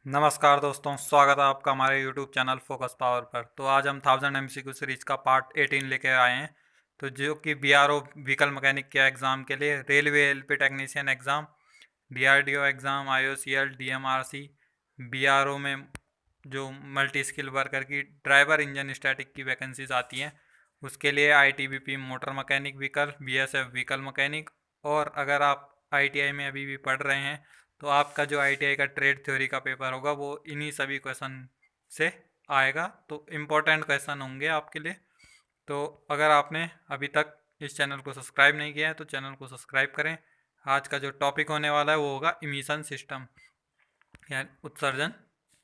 नमस्कार दोस्तों, स्वागत है आपका हमारे YouTube चैनल फोकस पावर पर। तो आज हम 1000 MCQ सीरीज का पार्ट 18 लेके आए हैं। तो जो कि BRO व्हीकल मैकेनिक के एग्ज़ाम के लिए, railway LP technician exam, DRDO exam, IOCL, DMRC, BRO में जो मल्टी स्किल वर्कर की ड्राइवर इंजन स्टैटिक की वैकेंसीज आती हैं, उसके लिए ITBP motor mechanic vehicle, BSF vehicle mechanic. और अगर आप ITI में अभी भी पढ़ रहे हैं तो आपका जो ITI का ट्रेड थ्योरी का पेपर होगा वो इन्हीं सभी क्वेश्चन से आएगा। तो इम्पोर्टेंट क्वेश्चन होंगे आपके लिए। तो अगर आपने अभी तक इस चैनल को सब्सक्राइब नहीं किया है तो चैनल को सब्सक्राइब करें। आज का जो टॉपिक होने वाला है वो होगा इमिशन सिस्टम, यानी उत्सर्जन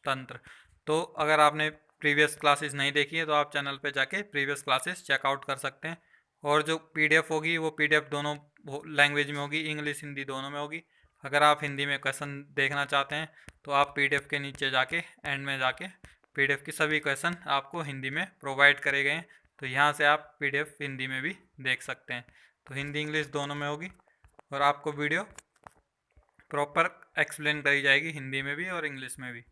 तंत्र। तो अगर आपने प्रीवियस क्लासेस नहीं देखी है तो आप चैनल पे जाके प्रीवियस क्लासेस चेकआउट कर सकते हैं। और जो PDF होगी वो PDF दोनों लैंग्वेज में होगी, इंग्लिश हिंदी दोनों में होगी। अगर आप हिंदी में क्वेश्चन देखना चाहते हैं तो आप PDF के नीचे जाके एंड में जाके PDF की सभी क्वेश्चन आपको हिंदी में प्रोवाइड करे गए हैं। तो यहाँ से आप PDF हिंदी में भी देख सकते हैं। तो हिंदी इंग्लिश दोनों में होगी और आपको वीडियो प्रॉपर एक्सप्लेन करी जाएगी हिंदी में भी और इंग्लिश में भी।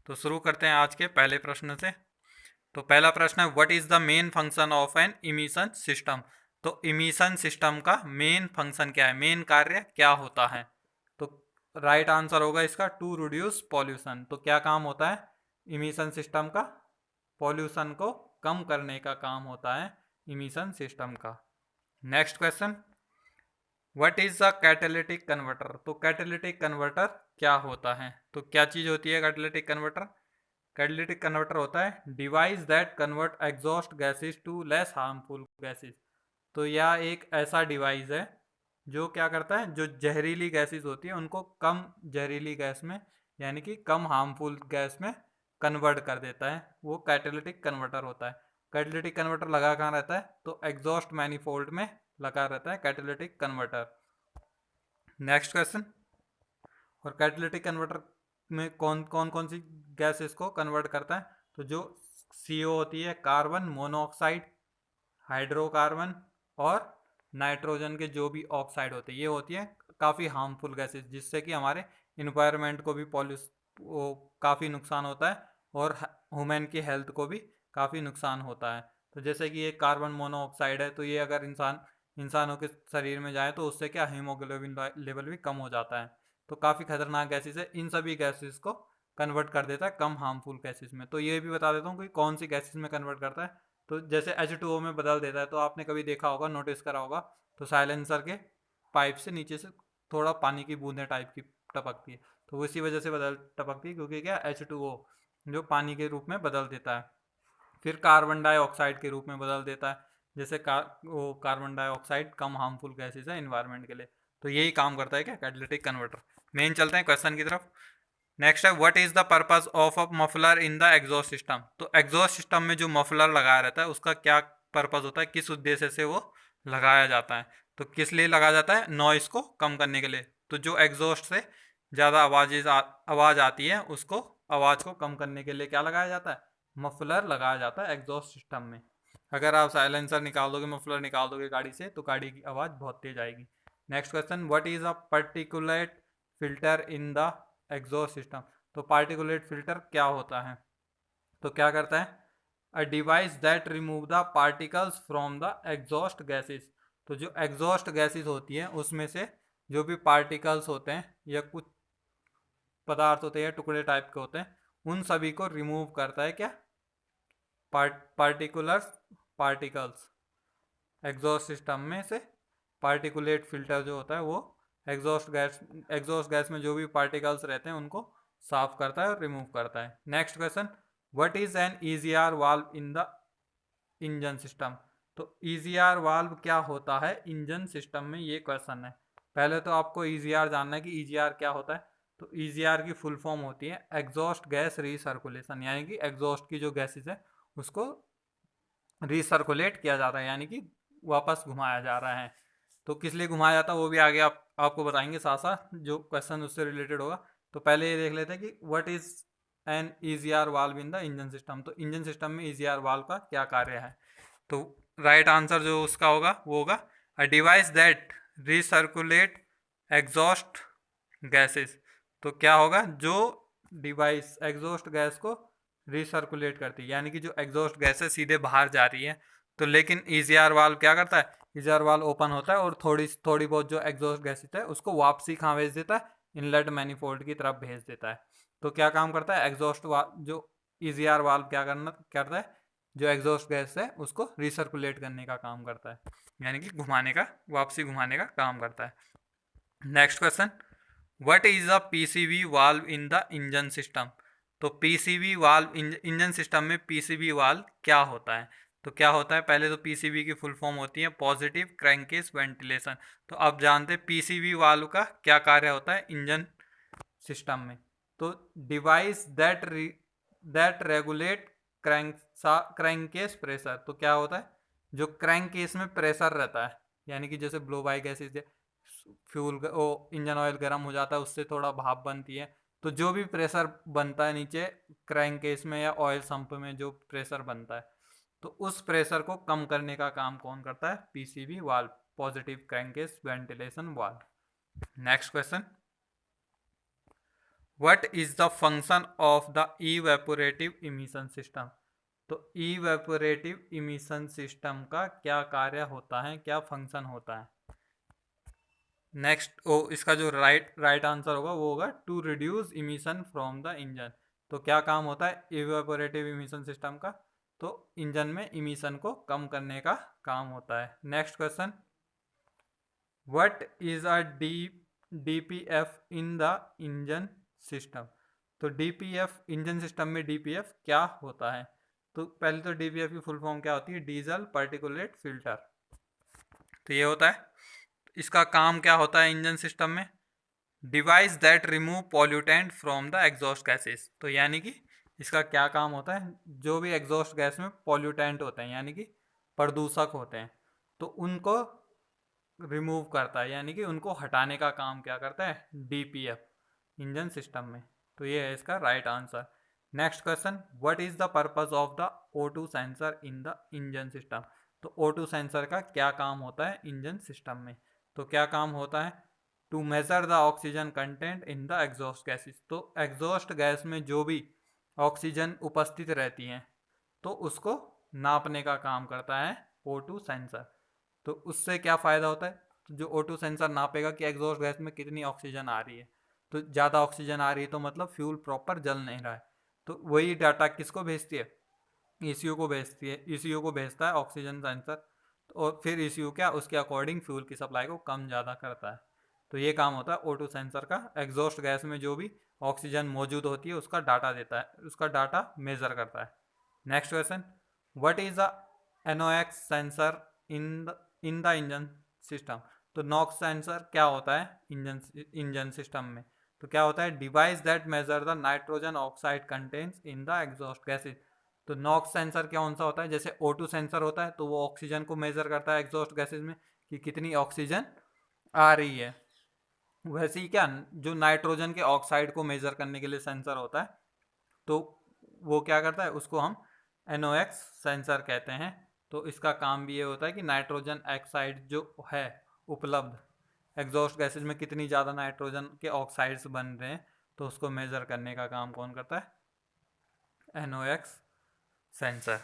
तो शुरू करते हैं आज के पहले प्रश्न से। तो पहला प्रश्न है, what is the main function of an emission system. तो इमिशन सिस्टम का मेन फंक्शन क्या है, मेन कार्य क्या होता है। तो राइट आंसर होगा इसका टू रिड्यूस पॉल्यूशन। तो क्या काम होता है इमिशन सिस्टम का, पॉल्यूशन को कम करने का काम होता है इमिशन सिस्टम का। Next question, what is the catalytic converter. तो कैटालिटिक कन्वर्टर क्या होता है। तो क्या चीज होती है कैटालिटिक कन्वर्टर। कैटालिटिक कन्वर्टर होता है device that convert exhaust gases to less harmful gases. तो यह एक ऐसा डिवाइस है जो क्या करता है, जो जहरीली गैसेस होती है उनको कम जहरीली गैस में, यानी कि कम हार्मफुल गैस में कन्वर्ट कर देता है, वो कैटालिटिक कन्वर्टर होता है। कैटालिटिक कन्वर्टर लगा कहाँ रहता है, तो एग्जॉस्ट मैनिफोल्ड में लगा रहता है कैटालिटिक कन्वर्टर। नेक्स्ट क्वेश्चन, और कैटालिटिक कन्वर्टर में कौन कौन कौन सी गैसेस को कन्वर्ट करता है। तो जो CO होती है, कार्बन मोनोऑक्साइड, हाइड्रोकार्बन और नाइट्रोजन के जो भी ऑक्साइड होते हैं, ये होती है काफ़ी हार्मफुल गैसेस, जिससे कि हमारे इन्वायरमेंट को भी काफ़ी नुकसान होता है और ह्यूमन की हेल्थ को भी काफ़ी नुकसान होता है। तो जैसे कि ये कार्बन मोनोऑक्साइड है, तो ये अगर इंसानों के शरीर में जाए तो उससे क्या हीमोग्लोबिन लेवल भी कम हो जाता है। तो काफ़ी खतरनाक गैसेस है, इन सभी गैसेस को कन्वर्ट कर देता है कम हार्मफुल गैसेस में। तो ये भी बता देता हूँ कि कौन सी गैसेस में कन्वर्ट करता है। तो जैसे H2O में बदल देता है, तो आपने कभी देखा होगा, नोटिस करा होगा, तो साइलेंसर के पाइप से नीचे से थोड़ा पानी की बूंदें टाइप की टपकती है, तो वो इसी वजह से बदल टपकती है क्योंकि क्या H2O जो पानी के रूप में बदल देता है। फिर कार्बन डाइऑक्साइड के रूप में बदल देता है, जैसे वो कार्बन डाइऑक्साइड कम हार्मफुल गैसेज है इन्वायरमेंट के लिए। तो यही काम करता है क्या कैटालिटिक कन्वर्टर। मेन चलते हैं क्वेश्चन की तरफ। नेक्स्ट है, what is the purpose of a muffler in the exhaust system. तो एग्जॉस्ट सिस्टम में जो मफलर लगाया रहता है उसका क्या पर्पस होता है, किस उद्देश्य से वो लगाया जाता है। तो किस लिए लगाया जाता है, नॉइस को कम करने के लिए। तो जो एग्जॉस्ट से ज़्यादा आवाज़ आती है उसको, आवाज़ को कम करने के लिए क्या लगाया जाता है, मफलर लगाया जाता है एग्जॉस्ट सिस्टम में। अगर आप साइलेंसर निकाल दोगे, मफलर निकाल दोगे गाड़ी से, तो गाड़ी की आवाज़ बहुत तेज आएगी। Next question, what is a particulate filter in the exhaust system. तो पार्टिकुलेट फिल्टर क्या होता है, तो क्या करता है, a device that remove the particles from the exhaust gases. तो जो एग्जॉस्ट गैसेस होती हैं उसमें से जो भी पार्टिकल्स होते हैं या कुछ पदार्थ होते हैं, टुकड़े टाइप के होते हैं, उन सभी को रिमूव करता है क्या, पार्टिकल्स एग्जॉस्ट सिस्टम में से। पार्टिकुलेट फिल्टर जो होता है वो एग्जॉस्ट गैस में जो भी पार्टिकल्स रहते हैं उनको साफ करता है और रिमूव करता है। Next question, what is an EGR valve in the engine system. तो EGR वाल्व क्या होता है इंजन सिस्टम में, ये क्वेश्चन है। पहले तो आपको EGR जानना है कि EGR क्या होता है। तो EGR की फुल फॉर्म होती है एग्जॉस्ट गैस रीसर्कुलेशन, यानी कि एग्जॉस्ट की जो गैसेज है उसको रीसर्कुलेट किया जाता है, यानी कि वापस घुमाया जा रहा है। तो किस लिए घुमाया जाता है वो भी आगे आपको बताएंगे साथ साथ जो क्वेश्चन उससे रिलेटेड होगा। तो पहले ये देख लेते हैं कि what is an EGR valve in the engine system. तो इंजन सिस्टम में EGR वाल्व का क्या कार्य है। तो राइट आंसर जो उसका होगा वो होगा a device that recirculate exhaust gases. तो क्या होगा, जो डिवाइस एग्जॉस्ट गैस को रिसर्कुलेट करती है, यानी कि जो एग्जॉस्ट गैस है सीधे बाहर जा रही है। तो लेकिन ईजीआर वाल्व क्या करता है, ईजीआर वाल्व ओपन होता है और थोड़ी बहुत जो एग्जॉस्ट गैस है उसको वापसी कहाँ भेज देता है, इनलेट मैनिफोल्ड की तरफ भेज देता है। तो क्या काम करता है एग्जॉस्ट वाल्व, जो ईजीआर वाल्व क्या करता है, जो एग्जॉस्ट गैस है उसको रिसर्कुलेट करने का काम करता है, यानी कि घुमाने का, वापसी घुमाने का काम करता है। Next question, what is a PCV valve in the engine system. तो पीसीवी वाल्व इंजन सिस्टम में पीसीवी वाल्व क्या होता है। तो क्या होता है, पहले तो पीसीवी की फुल फॉर्म होती है पॉजिटिव क्रैंकेस वेंटिलेशन। तो अब जानते हैं पीसीवी वाल्व का क्या कार्य होता है इंजन सिस्टम में। तो device that regulate crankcase pressure. तो क्या होता है, जो क्रैंकेस में प्रेशर रहता है, यानी कि जैसे ब्लो बाई गैसेज, फ्यूल वो इंजन ऑयल गर्म हो जाता है, उससे थोड़ा भाप बनती है। तो जो भी प्रेशर बनता है नीचे क्रैंकेस में या ऑयल संप में जो प्रेशर बनता है, तो उस प्रेशर को कम करने का काम कौन करता है, PCV valve, positive crankcase ventilation valve. Next question, what is the function of the evaporative emission system. तो इवेपोरेटिव इमिशन सिस्टम का क्या कार्य होता है, क्या फंक्शन होता है। नेक्स्ट इसका जो राइट आंसर होगा वो होगा to reduce emission from the engine. तो क्या काम होता है इवेपोरेटिव इमिशन सिस्टम का, तो इंजन में इमिशन को कम करने का काम होता है। Next question, what is a DPF in the engine system. तो डीपीएफ इंजन सिस्टम में डीपीएफ क्या होता है। तो पहले तो डीपीएफ की फुल फॉर्म क्या होती है, डीजल पार्टिकुलेट फिल्टर। तो ये होता है, इसका काम क्या होता है इंजन सिस्टम में, device that remove pollutant from the exhaust gases. तो यानी कि इसका क्या काम होता है, जो भी एग्जॉस्ट गैस में पॉल्यूटेंट होते हैं यानी कि प्रदूषक होते हैं, तो उनको रिमूव करता है, यानी कि उनको हटाने का काम क्या करता है डीपीएफ इंजन सिस्टम में। तो ये है इसका right answer. Next question, what is the purpose of the O2 sensor in the engine system. तो O2 सेंसर का क्या काम होता है इंजन सिस्टम में। तो क्या काम होता है, to measure the oxygen content in the exhaust gases. तो एग्जॉस्ट गैस में जो भी ऑक्सीजन उपस्थित रहती हैं तो उसको नापने का काम करता है O2 सेंसर। तो उससे क्या फ़ायदा होता है, जो O2 सेंसर नापेगा कि एग्जॉस्ट गैस में कितनी ऑक्सीजन आ रही है। तो ज़्यादा ऑक्सीजन आ रही है तो मतलब फ्यूल प्रॉपर जल नहीं रहा है। तो वही डाटा किसको भेजती है, ईसीयू को भेजती है, ईसीयू को भेजता है ऑक्सीजन सेंसर, और फिर ईसीयू क्या उसके अकॉर्डिंग फ्यूल की सप्लाई को कम ज़्यादा करता है। तो ये काम होता है O2 सेंसर का, एग्जॉस्ट गैस में जो भी ऑक्सीजन मौजूद होती है उसका डाटा देता है, उसका डाटा मेजर करता है। Next question, what is a NOx sensor in the engine system. तो नॉक्स सेंसर क्या होता है इंजन सिस्टम में। तो क्या होता है, device that measure the nitrogen oxide contents in the exhaust gases. तो नॉक्स सेंसर क्या कौन सा होता है, जैसे O2 सेंसर होता है तो वो ऑक्सीजन को मेजर करता है एग्जॉस्ट गैसेज में कि कितनी ऑक्सीजन आ रही है, वैसे ही क्या जो नाइट्रोजन के ऑक्साइड को मेजर करने के लिए सेंसर होता है तो वो क्या करता है, उसको हम NOx सेंसर कहते हैं। तो इसका काम भी ये होता है कि नाइट्रोजन ऑक्साइड जो है उपलब्ध एग्जॉस्ट गैसेज में कितनी ज़्यादा नाइट्रोजन के ऑक्साइड्स बन रहे हैं, तो उसको मेजर करने का काम कौन करता है, NOx सेंसर।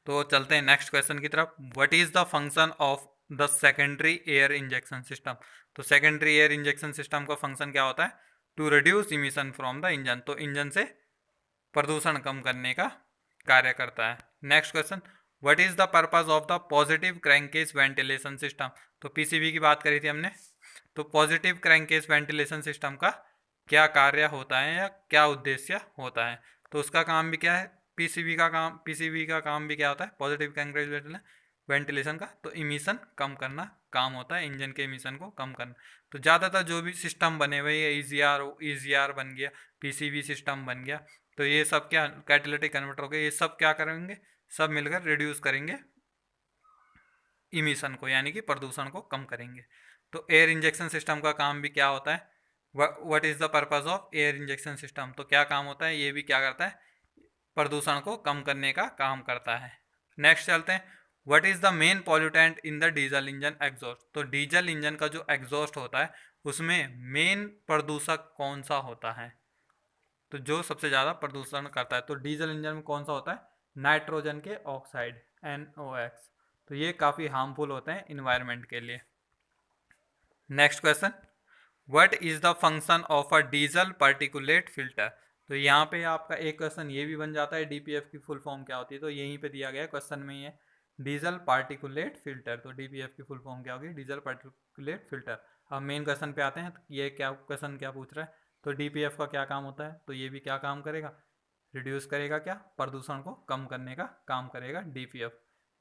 तो चलते हैं नेक्स्ट क्वेश्चन की तरफ, what is the function of the secondary air injection system. तो सेकेंडरी एयर इंजेक्शन सिस्टम का फंक्शन क्या होता है, to reduce emission from the engine. तो इंजन से प्रदूषण कम करने का कार्य करता है। Next question, what is the purpose of the positive crankcase ventilation system. तो पीसीवी की बात करी थी हमने, तो पॉजिटिव क्रैंकेस वेंटिलेशन सिस्टम का क्या कार्य होता है या क्या उद्देश्य होता है। तो उसका काम भी क्या है, पीसीवी का काम भी क्या होता है, पॉजिटिव क्रैंकेस वेंटिलेशन का, तो इमिशन कम करना काम होता है, इंजन के इमिशन को कम करना। तो ज़्यादातर जो भी सिस्टम बने हुए हैं, ईजीआर बन गया, पीसीवी सिस्टम बन गया, तो ये सब क्या कैटालिटिक कन्वर्टर हो गए, ये सब क्या करेंगे, सब मिलकर रिड्यूस करेंगे इमिशन को, यानी कि प्रदूषण को कम करेंगे। तो एयर इंजेक्शन सिस्टम का काम भी क्या होता है, what is the purpose of air injection system. तो क्या काम होता है, ये भी क्या करता है, प्रदूषण को कम करने का काम करता है। नेक्स्ट चलते हैं, what is the main pollutant in the diesel engine exhaust. तो डीजल इंजन का जो एग्जॉस्ट होता है उसमें मेन प्रदूषक कौन सा होता है। तो जो सबसे ज़्यादा प्रदूषण करता है, तो डीजल इंजन में कौन सा होता है, नाइट्रोजन के ऑक्साइड NOx। तो ये काफ़ी हार्मफुल होते हैं इन्वायरमेंट के लिए। Next question, what is the function of a diesel particulate filter. तो यहाँ पे आपका एक क्वेश्चन ये भी बन जाता है, DPF की फुल फॉर्म क्या होती है, तो यहीं पे दिया गया है क्वेश्चन में ही है, डीजल पार्टिकुलेट फिल्टर। तो DPF की फुल फॉर्म क्या होगी, डीजल पार्टिकुलेट फिल्टर। अब मेन क्वेश्चन पे आते हैं, तो ये क्या क्वेश्चन क्या पूछ रहा है, तो DPF का क्या काम होता है, तो ये भी क्या काम करेगा, रिड्यूस करेगा, क्या प्रदूषण को कम करने का काम करेगा DPF।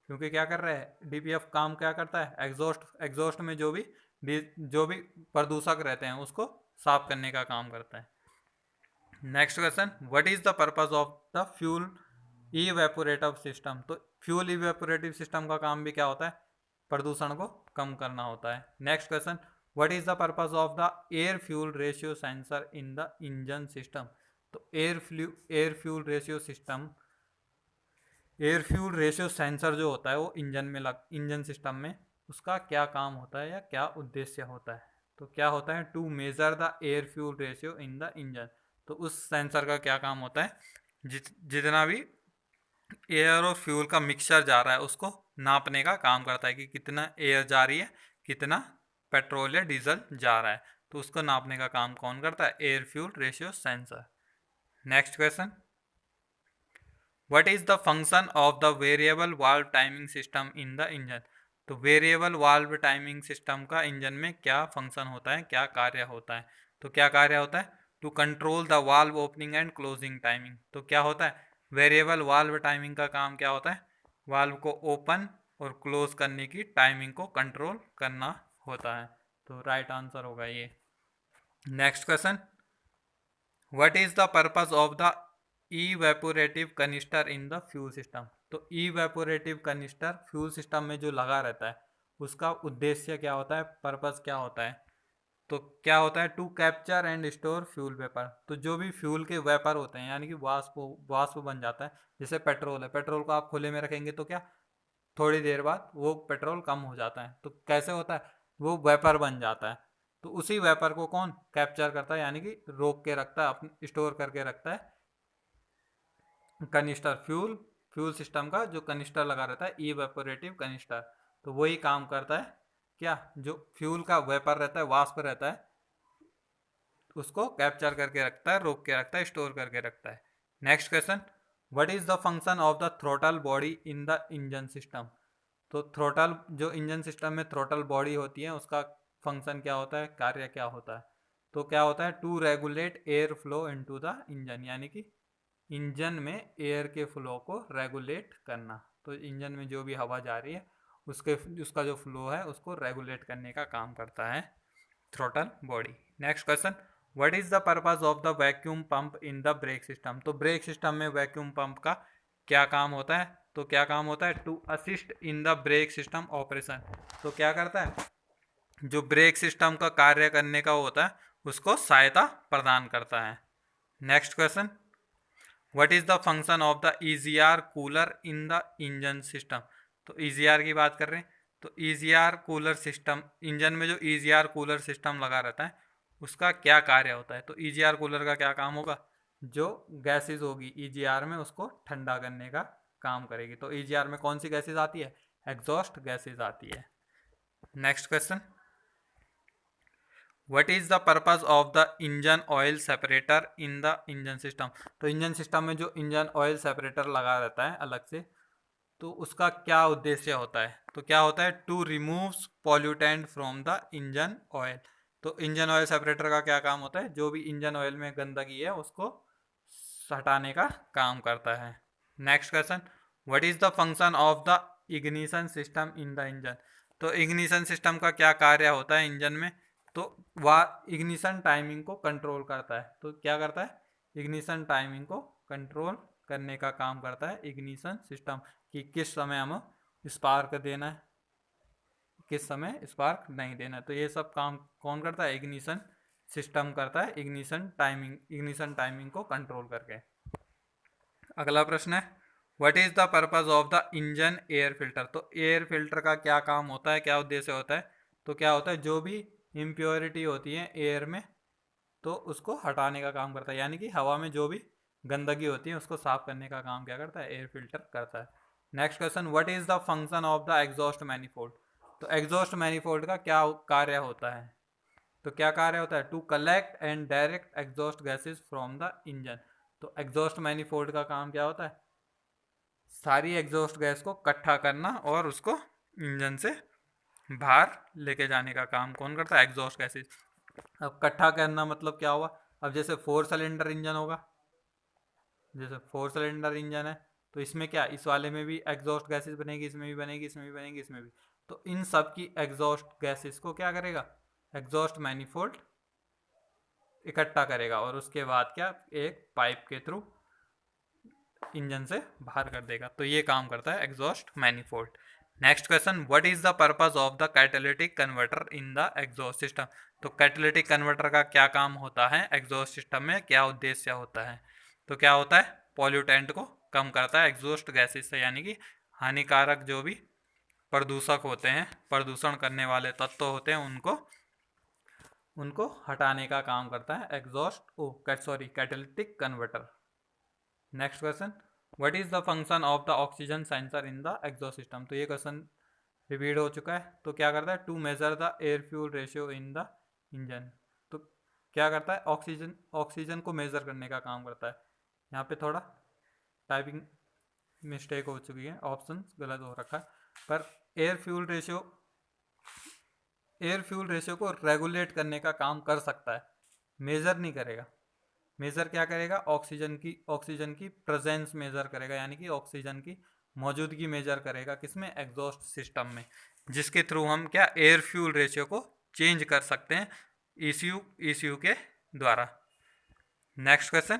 क्योंकि क्या कर रहा है DPF, काम क्या करता है, एग्जॉस्ट में जो भी प्रदूषक रहते हैं उसको साफ करने का काम करता है। Next question, what is the purpose of the fuel evaporative system. तो फ्यूल इवेपोरेटिव सिस्टम का काम भी क्या होता है, प्रदूषण को कम करना होता है। Next question, what is the purpose of the air fuel ratio sensor in the engine system. तो एयर फ्यूल रेशियो सेंसर जो होता है वो इंजन सिस्टम में, उसका क्या काम होता है या क्या उद्देश्य होता है, तो क्या होता है, to measure the air fuel ratio in the engine. तो उस सेंसर का क्या काम होता है, जितना भी एयर और फ्यूल का मिक्सचर जा रहा है उसको नापने का काम करता है, कि कितना एयर जा रही है, कितना पेट्रोल या डीजल जा रहा है, तो उसको नापने का काम कौन करता है, air fuel ratio sensor. Next question, what is the function of the variable valve timing system in the engine. तो वेरिएबल वाल्व टाइमिंग सिस्टम का इंजन में क्या फंक्शन होता है, क्या कार्य होता है, तो क्या कार्य होता है, to control the valve opening and closing timing. तो क्या होता है, वेरिएबल वाल्व टाइमिंग का काम क्या होता है, वाल्व को ओपन और क्लोज करने की टाइमिंग को कंट्रोल करना होता है। तो राइट आंसर होगा ये। Next question, what is the purpose of the evaporative canister in the fuel system. तो इवेपोरेटिव कनिस्टर फ्यूल सिस्टम में जो लगा रहता है उसका उद्देश्य क्या होता है, पर्पस क्या होता है, तो क्या होता है, to capture and store fuel vapour. तो जो भी फ्यूल के वेपर होते हैं यानी कि वाष्प वाष्प बन जाता है, जैसे पेट्रोल है, पेट्रोल को आप खुले में रखेंगे तो क्या, थोड़ी देर बाद वो पेट्रोल कम हो जाता है, तो कैसे होता है, वो वेपर बन जाता है। तो उसी वेपर को कौन कैप्चर करता है, यानी कि रोक के रखता है, अपने स्टोर करके रखता है कनिस्टर, फ्यूल सिस्टम का जो कनिस्टर लगा रहता है इवेपोरेटिव कनिस्टर। तो वही काम करता है, क्या, जो फ्यूल का वेपर रहता है, वाष्प रहता है, उसको कैप्चर करके रखता है, रोक के रखता है, स्टोर करके रखता है। Next question, what is the function of the throttle body in the engine system. तो थ्रोटल, जो इंजन सिस्टम में थ्रोटल बॉडी होती है उसका फंक्शन क्या होता है, कार्य क्या होता है, तो क्या होता है, to regulate air flow into the engine, यानी कि इंजन में एयर के फ्लो को रेगुलेट करना। तो इंजन में जो भी हवा जा रही है उसका जो फ्लो है उसको रेगुलेट करने का काम करता है throttle body. Next question, what is the purpose of the vacuum pump in the brake system. तो ब्रेक सिस्टम में वैक्यूम पंप का क्या काम होता है, तो क्या काम होता है, to assist in the brake system operation. तो क्या करता है, जो ब्रेक सिस्टम का कार्य करने का होता है उसको सहायता प्रदान करता है। Next question, what is the function of the EGR cooler in the engine system. तो EGR की बात कर रहे हैं, तो EGR कूलर सिस्टम, इंजन में जो EGR कूलर सिस्टम लगा रहता है उसका क्या कार्य होता है, तो EGR कूलर का क्या काम होगा, जो गैसेज होगी EGR में उसको ठंडा करने का काम करेगी। तो EGR में कौन सी गैसेज आती है, एग्जॉस्ट गैसेज आती है। Next question, what is the purpose of the engine oil separator in the engine system. तो इंजन सिस्टम में जो इंजन ऑयल सेपरेटर लगा रहता है अलग से, तो उसका क्या उद्देश्य होता है, तो क्या होता है, to removes pollutant from the engine oil. तो इंजन ऑयल सेपरेटर का क्या काम होता है, जो भी इंजन ऑयल में गंदगी है उसको हटाने का काम करता है। Next question, what is the function of the ignition system in the engine. तो इग्निशन सिस्टम का क्या कार्य होता है इंजन में, तो वह इग्निशन टाइमिंग को कंट्रोल करता है। तो क्या करता है, इग्निशन टाइमिंग को कंट्रोल करने का काम करता है इग्निशन सिस्टम, कि किस समय हमें स्पार्क देना है, किस समय स्पार्क नहीं देना है। तो ये सब काम कौन करता है, इग्निशन सिस्टम करता है, इग्निशन टाइमिंग को कंट्रोल करके। अगला प्रश्न है, what is the purpose of the engine air filter. तो एयर फिल्टर का क्या काम होता है, क्या उद्देश्य होता है, तो क्या होता है, जो भी इम्प्योरिटी होती है एयर में तो उसको हटाने का काम करता है, यानी कि हवा में जो भी गंदगी होती है उसको साफ करने का काम क्या करता है, एयर फिल्टर करता है। Next question, what is the function of the exhaust manifold. तो एग्जॉस्ट मैनिफोल्ड का क्या कार्य होता है, तो क्या कार्य होता है, to collect and direct exhaust gases from the engine. तो एग्जॉस्ट मैनिफोल्ड का काम क्या होता है, सारी एग्जॉस्ट गैस को इकट्ठा करना और उसको इंजन से बाहर लेके जाने का काम कौन करता है, एग्जॉस्ट गैसेस। अब इकट्ठा करना मतलब क्या हुआ, अब जैसे 4 सिलेंडर इंजन होगा, जैसे 4 सिलेंडर इंजन है, तो इसमें क्या, इस वाले में भी एग्जॉस्ट गैसेस बनेगी, इसमें भी बनेगी, इसमें भी बनेगी, इसमें भी। तो इन सब की एग्जॉस्ट गैसेस को क्या करेगा, एग्जॉस्ट मैनिफोल्ड इकट्ठा करेगा और उसके बाद क्या, एक पाइप के थ्रू इंजन से बाहर कर देगा। तो ये काम करता है exhaust manifold. Next question, what is the purpose of the catalytic converter in the exhaust system. तो कैटालिटिक कन्वर्टर का क्या काम होता है एग्जॉस्ट सिस्टम में, क्या उद्देश्य होता है। तो क्या होता है, पॉल्यूटेंट को कम करता है एग्जॉस्ट गैसेस से, यानी कि हानिकारक जो भी प्रदूषक होते हैं, प्रदूषण करने वाले तत्व होते हैं, उनको हटाने का काम करता है catalytic converter. Next question, what is the function of the oxygen sensor in the exhaust system. तो ये क्वेश्चन रिपीट हो चुका है। तो क्या करता है, to measure the air fuel ratio in the engine. तो क्या करता है, ऑक्सीजन को मेजर करने का काम करता है। यहाँ पे थोड़ा टाइपिंग मिस्टेक हो चुकी है, ऑप्शन गलत हो रखा है, पर एयर फ्यूल रेशियो को रेगुलेट करने का काम कर सकता है, मेजर नहीं करेगा। मेजर क्या करेगा, ऑक्सीजन की प्रेजेंस मेजर करेगा, यानी कि ऑक्सीजन की मौजूदगी मेजर करेगा, किसमें, एग्जॉस्ट सिस्टम में, जिसके थ्रू हम क्या, एयर फ्यूल रेशियो को चेंज कर सकते हैं ईसीयू के द्वारा। Next question,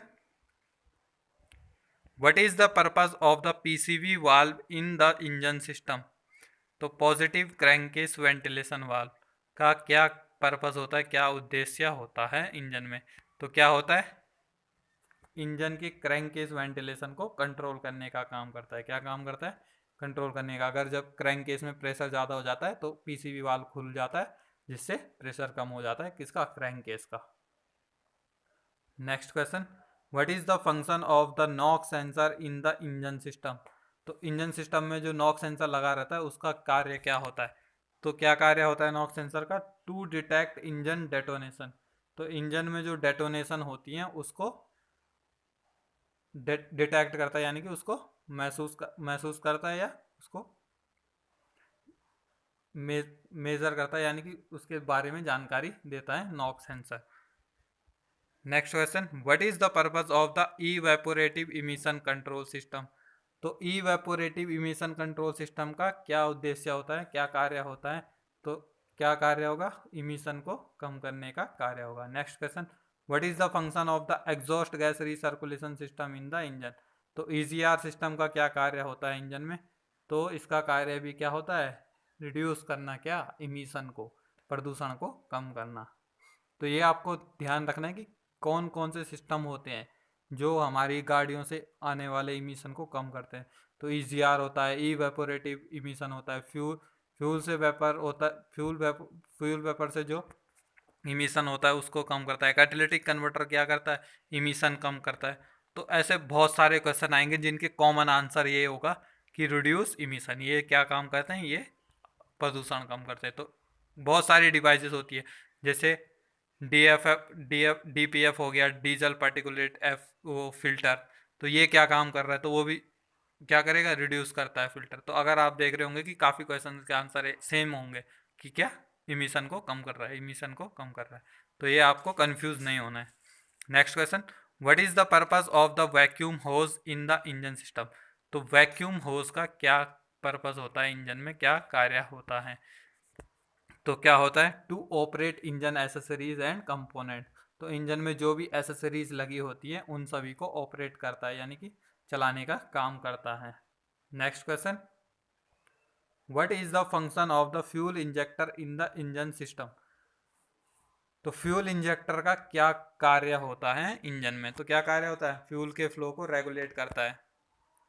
what is the purpose of the PCV valve in the engine system. तो पॉजिटिव क्रैंकेस वेंटिलेशन वाल्व का क्या पर्पस होता है, क्या उद्देश्य होता है इंजन में। तो क्या होता है, इंजन की क्रैंकेस वेंटिलेशन को कंट्रोल करने का काम करता है। क्या काम करता है, कंट्रोल करने का। अगर जब क्रैंकेस में प्रेशर ज़्यादा हो जाता है तो पीसीवी वाल्व खुल जाता है, जिससे प्रेशर कम हो जाता है, किसका, क्रैंकेस का। Next question, what is the function of the knock sensor in the engine system. तो इंजन सिस्टम में जो नॉक सेंसर लगा रहता है उसका कार्य क्या होता है। तो क्या कार्य होता है नॉक सेंसर का, टू डिटेक्ट इंजन डेटोनेशन। तो इंजन में जो डेटोनेशन होती है उसको डिटेक्ट करता है, यानी कि उसको महसूस करता है, या उसको मेजर करता है, यानी कि उसके बारे में जानकारी देता है knock sensor. Next question, what is the purpose of the evaporative emission control system. तो इवेपोरेटिव इमिशन कंट्रोल सिस्टम का क्या उद्देश्य होता है, क्या कार्य होता है। तो क्या कार्य होगा, इमिशन को कम करने का कार्य होगा। Next question, what is the function of the exhaust gas recirculation system in the engine. तो ईजीआर सिस्टम का क्या कार्य होता है इंजन में। तो इसका कार्य भी क्या होता है, रिड्यूस करना, क्या, इमिशन को, प्रदूषण को कम करना। तो ये आपको ध्यान रखना है कि कौन कौन से सिस्टम होते हैं जो हमारी गाड़ियों से आने वाले इमिशन को कम करते हैं। तो ईजीआर होता है, इवेपोरेटिव इमिशन होता है, फ्यूल से वेपर होता है, फ्यूल वेपर से जो इमिशन होता है उसको कम करता है। कैटालिटिक कन्वर्टर क्या करता है, इमिशन कम करता है। तो ऐसे बहुत सारे क्वेश्चन आएंगे जिनके कॉमन आंसर ये होगा कि रिड्यूस इमिशन, ये क्या काम करते हैं, ये प्रदूषण कम करते हैं। तो बहुत सारी डिवाइसेस होती है, जैसे डीपीएफ हो गया, डीजल पार्टिकुलेट एफ वो फिल्टर। तो ये क्या काम कर रहा है, तो वो भी क्या करेगा, रिड्यूस करता है फिल्टर। तो अगर आप देख रहे होंगे कि काफ़ी क्वेश्चन के आंसर सेम होंगे कि क्या, इमिशन को कम कर रहा है, इमिशन को कम कर रहा है। तो ये आपको कंफ्यूज नहीं होना है। Next question, what is the purpose of the vacuum hose in the engine system. तो वैक्यूम होज का क्या पर्पस होता है, इंजन में क्या कार्य होता है। तो क्या होता है, to operate engine accessories and component. तो इंजन में जो भी एसेसरीज लगी होती है उन सभी को ऑपरेट करता है, यानी कि चलाने का काम करता है। Next question, what is the function of the fuel injector in the engine system. तो फ्यूल इंजेक्टर का क्या कार्य होता है इंजन में। तो क्या कार्य होता है, फ्यूल के फ्लो को रेगुलेट करता है।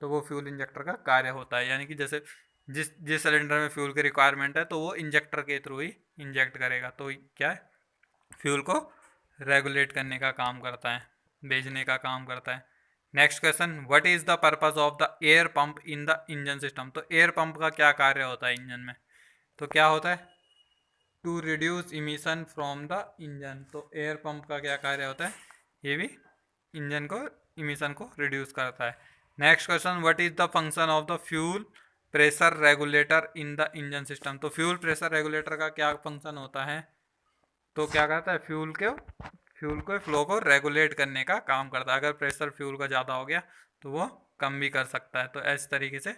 तो वो फ्यूल इंजेक्टर का कार्य होता है, यानी कि जैसे जिस सिलेंडर में फ्यूल की रिक्वायरमेंट है तो वो इंजेक्टर के थ्रू ही इंजेक्ट करेगा, तो क्या है, फ्यूल को रेगुलेट करने का काम करता है, भेजने का काम करता है। Next question, what is the purpose of the air pump in the engine system. तो एयर पंप का क्या कार्य होता है इंजन में, तो क्या होता है, to reduce emission from the engine. तो एयर पंप का क्या कार्य होता है, ये भी इंजन को इमिशन को रिड्यूस करता है। Next question, what is the function of the fuel pressure regulator in the engine system. तो फ्यूल प्रेशर रेगुलेटर का क्या फंक्शन होता है, तो क्या करता है, फ्यूल को फ्लो को रेगुलेट करने का काम करता है। अगर प्रेशर फ्यूल का ज़्यादा हो गया तो वो कम भी कर सकता है। तो इस तरीके से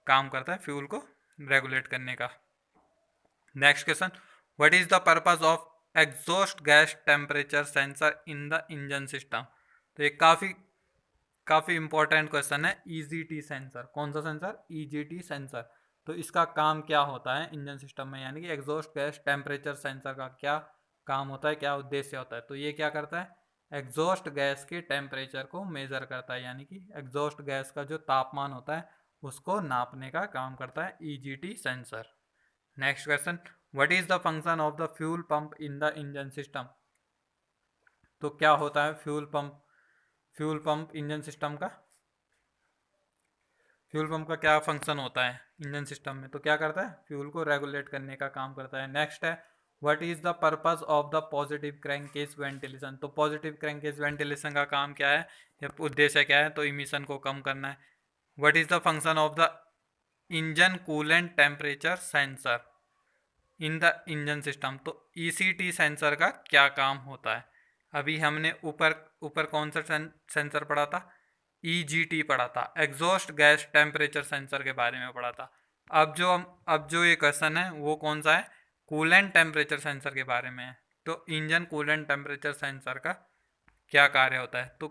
काम करता है फ्यूल को रेगुलेट करने का। Next question, what is the purpose of exhaust gas temperature sensor in the engine system. तो ये काफ़ी इंपॉर्टेंट क्वेश्चन है। ईजीटी सेंसर, कौन सा सेंसर, ईजीटी सेंसर। तो इसका काम क्या होता है इंजन सिस्टम में, यानी कि एग्जॉस्ट गैस टेम्परेचर सेंसर का क्या काम होता है, क्या उद्देश्य होता है। तो ये क्या करता है, एग्जॉस्ट गैस के टेम्परेचर को मेज़र करता है, यानी कि एग्जॉस्ट गैस का जो तापमान होता है उसको नापने का काम करता है EGT sensor. Next question, what is the function of the fuel pump in the engine system. तो क्या होता है फ्यूल पंप इंजन सिस्टम का, फ्यूल पंप का क्या फंक्शन होता है इंजन सिस्टम में, तो क्या करता है, फ्यूल को रेगुलेट करने का काम करता है। नेक्स्ट है, what is the purpose of the positive crankcase ventilation. तो पॉजिटिव क्रैंककेस वेंटिलेशन का काम क्या है, या उद्देश्य क्या है, तो इमिशन को कम करना है। What is the function of the engine coolant temperature sensor in the engine system. तो ईसीटी सेंसर का क्या काम होता है। अभी हमने ऊपर ऊपर कौन सा सेंसर पढ़ा था, ईजीटी पढ़ा था, एग्जॉस्ट गैस टेम्परेचर सेंसर के बारे में पढ़ा था। अब जो ये क्वेश्चन है वो कौन सा है, कूलेंट टेम्परेचर सेंसर के बारे में है। तो इंजन कूलेंट टेम्परेचर सेंसर का क्या कार्य होता है, तो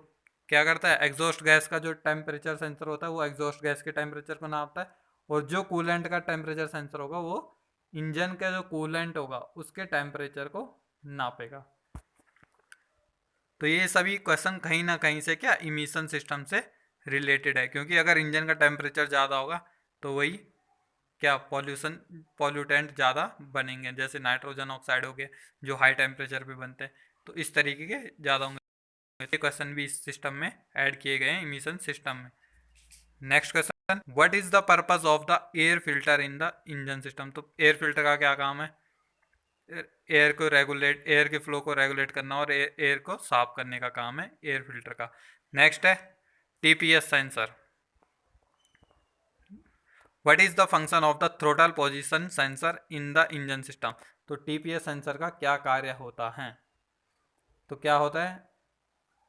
क्या करता है, एग्जॉस्ट गैस का जो टेम्परेचर सेंसर होता है वो एग्जॉस्ट गैस के टेम्परेचर को नापता है, और जो कूलेंट का टेम्परेचर सेंसर होगा वो इंजन का जो कूलेंट होगा उसके टेम्परेचर को नापेगा। तो ये सभी क्वेश्चन कहीं ना कहीं से क्या इमिशन सिस्टम से रिलेटेड है, क्योंकि अगर इंजन का टेम्परेचर ज़्यादा होगा तो वही क्या पॉल्यूटेंट ज़्यादा बनेंगे, जैसे नाइट्रोजन ऑक्साइड हो गए जो हाई टेम्परेचर पे बनते हैं, तो इस तरीके के ज़्यादा होंगे। ये क्वेश्चन भी इस सिस्टम में ऐड किए गए हैं इमिशन सिस्टम में। Next question, what is the purpose of the air filter in the engine system. तो एयर फिल्टर का क्या काम है, एयर के फ्लो को रेगुलेट करना और एयर को साफ करने का काम है एयर फिल्टर का। नेक्स्ट है TPS sensor. What is the function of the throttle position sensor in the engine system. तो टीपीएस सेंसर का क्या कार्य होता है, तो क्या होता है,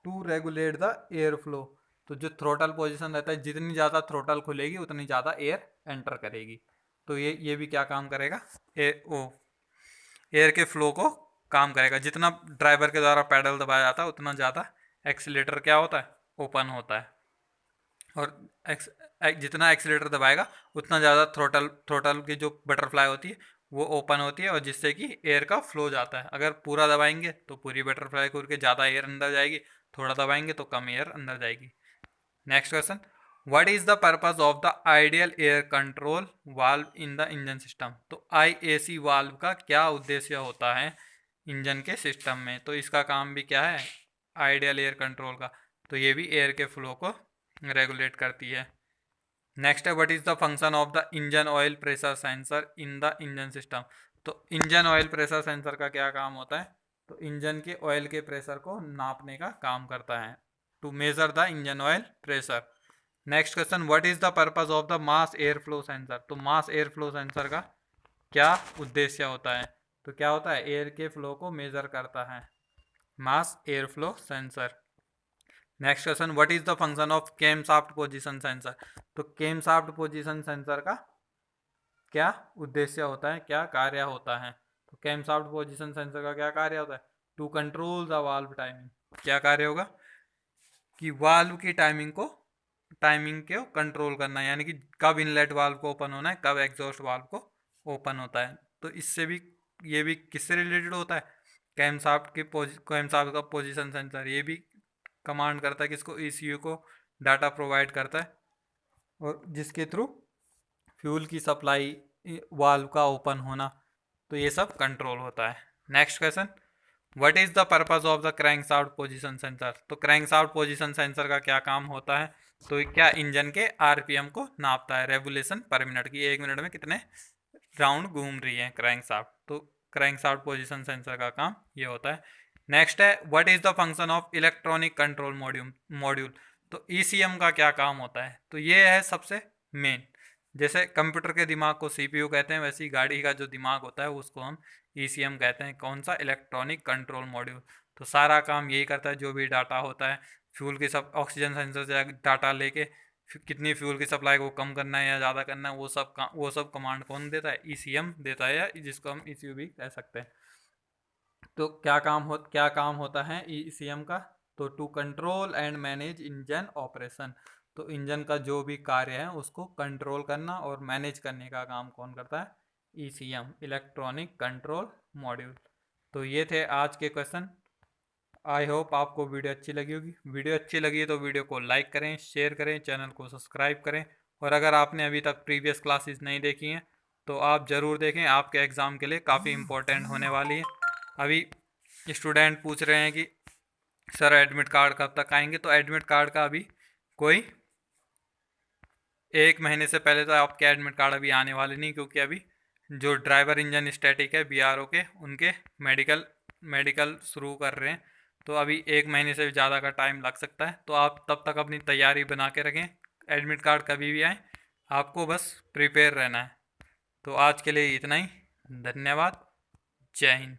to regulate the air flow. तो जो थ्रोटल पोजीशन रहता है, जितनी ज़्यादा थ्रोटल खुलेगी उतनी ज़्यादा एयर एंटर करेगी। तो ये भी क्या काम करेगा, एयर के फ्लो को काम करेगा। जितना ड्राइवर के द्वारा पैडल दबाया जाता है उतना ज़्यादा एक्सीलेटर क्या होता है, ओपन होता है, और जितना एक्सीलेटर दबाएगा उतना ज़्यादा थ्रोटल की जो बटरफ्लाई होती है वो ओपन होती है, और जिससे कि एयर का फ्लो जाता है। अगर पूरा दबाएंगे तो पूरी बटरफ्लाई करके ज़्यादा एयर अंदर जाएगी, थोड़ा दबाएंगे तो कम एयर अंदर जाएगी। Next question, what is the purpose of the ideal air control valve in the engine system. तो आईएसी वाल्व का क्या उद्देश्य होता है इंजन के सिस्टम में, तो इसका काम भी क्या है, आइडियल एयर कंट्रोल का। तो ये भी एयर के फ्लो को रेगुलेट करती है। नेक्स्ट है, what is the function of the engine oil pressure sensor in the engine system. तो इंजन ऑयल प्रेशर सेंसर का क्या काम होता है, तो इंजन के ऑयल के प्रेशर को नापने का काम करता है, to measure the engine oil pressure. Next question, what is the purpose of the mass air flow sensor. तो मास एयर फ्लो सेंसर का क्या उद्देश्य होता है, तो क्या होता है, एयर के फ्लो को मेजर करता है, मास air flow sensor. Next question, what is the function of came shaft position sensor. तो केम शाफ्ट पोजीशन सेंसर का क्या उद्देश्य होता है, क्या कार्य होता है, तो केम शाफ्ट पोजीशन सेंसर का क्या कार्य होता है, to control the valve timing. क्या कार्य होगा कि वाल्व की टाइमिंग को कंट्रोल करना, यानी कि कब इनलेट वाल्व को ओपन होना है, कब एग्जॉस्ट वाल्व को ओपन होता है। तो इससे भी ये भी किससे रिलेटेड होता है, कैम शाफ्ट का पोजीशन सेंसर ये भी कमांड करता है किसको, ईसीयू को डाटा प्रोवाइड करता है, और जिसके थ्रू फ्यूल की सप्लाई, वाल्व का ओपन होना, तो ये सब कंट्रोल होता है। Next question, what is the purpose of the crankshaft position sensor. तो क्रैंकशाफ्ट पोजीशन सेंसर का क्या काम होता है, तो ये क्या इंजन के आरपीएम को नापता है, रेवोल्यूशन पर मिनट की, 1 मिनट में कितने राउंड घूम रही है क्रैंकशाफ्ट। तो क्रैंकशाफ्ट पोजीशन सेंसर का काम ये होता है। नेक्स्ट है what is the function of electronic control module. तो ईसीएम का क्या काम होता है, तो ये है सबसे मेन। जैसे कंप्यूटर के दिमाग को सीपीयू कहते हैं, वैसे ही गाड़ी का जो दिमाग होता है उसको हम ईसीएम कहते हैं। कौन सा, इलेक्ट्रॉनिक कंट्रोल मॉड्यूल। तो सारा काम यही करता है, जो भी डाटा होता है फ्यूल की, सब ऑक्सीजन सेंसर से डाटा लेके कितनी फ्यूल की सप्लाई को कम करना है या ज़्यादा करना है, वो सब कमांड कौन देता है, ईसीएम देता है, या जिसको हम ईसीयू भी कह सकते हैं। तो क्या काम होता है ईसीएम का, तो to control and manage engine operation. तो इंजन का जो भी कार्य है उसको कंट्रोल करना और मैनेज करने का काम कौन करता है, ईसीएम, इलेक्ट्रॉनिक कंट्रोल मॉड्यूल। तो ये थे आज के क्वेश्चन। आई होप आपको वीडियो अच्छी लगी होगी। वीडियो अच्छी लगी तो वीडियो को लाइक करें, शेयर करें, चैनल को सब्सक्राइब करें। और अगर आपने अभी तक प्रीवियस क्लासेस नहीं देखी हैं तो आप ज़रूर देखें, आपके एग्ज़ाम के लिए काफ़ी इंपॉर्टेंट होने वाली है। अभी स्टूडेंट पूछ रहे हैं कि सर एडमिट कार्ड कब तक आएंगे, तो एडमिट कार्ड का अभी कोई 1 महीने से पहले तो आपके एडमिट कार्ड अभी आने वाले नहीं, क्योंकि अभी जो ड्राइवर इंजन स्टैटिक है बीआरओ के, उनके मेडिकल शुरू कर रहे हैं। तो अभी 1 महीने से भी ज़्यादा का टाइम लग सकता है, तो आप तब तक अपनी तैयारी बना के रखें। एडमिट कार्ड कभी भी आए, आपको बस प्रिपेयर रहना है। तो आज के लिए इतना ही। धन्यवाद। जय हिंद।